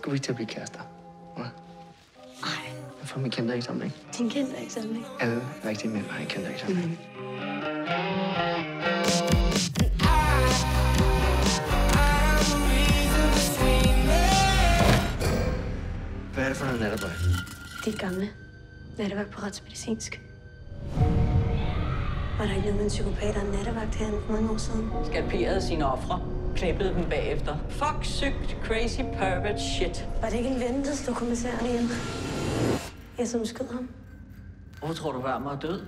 Skulle vi ikke til at blive kærester? Ja. Ej. For min kindereksamen. Din kindereksamen? Alle rigtige mænd har en kindereksamen. Mm. Hvad er det for noget natterbøj? De gamle. Nattevagt på retsmedicinsk. Var der ikke noget med en psykopat og en nattevagt herinde for mange år siden? Skalperede sine ofre. Knippede dem bagefter. Fuck, sygt, crazy, pervert shit. Var det ikke en ven, der stod kommissæren igen? Jeg som skød ham. Hvor tror du, Wermer er død?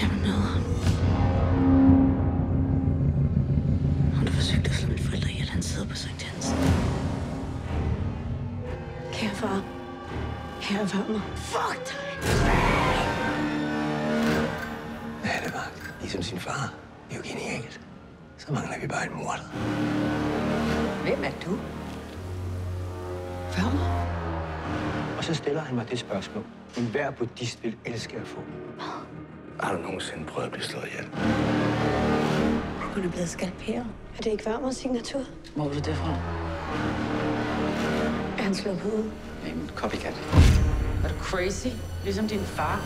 Jeg vil møde ham. Han forsøgte at slå mine forældre ihjel. Han sidder på Sankt Hans. Kære far. Kære Wermer. Fuck dig! Nattevagt. Ligesom sin far. Det er jo genialt. Så mangler vi bare en morder. Hvem er du? Wermer? Og så stiller han mig det spørgsmål. En hver buddhist vil elske at få. Har du nogensinde prøvet at blive slået ihjel? Hun er blevet skalperet. Er det ikke Wermers signatur? Hvor er du det fra? Er han slået på hovedet? Jamen, copycat. Er du crazy? Ligesom din far?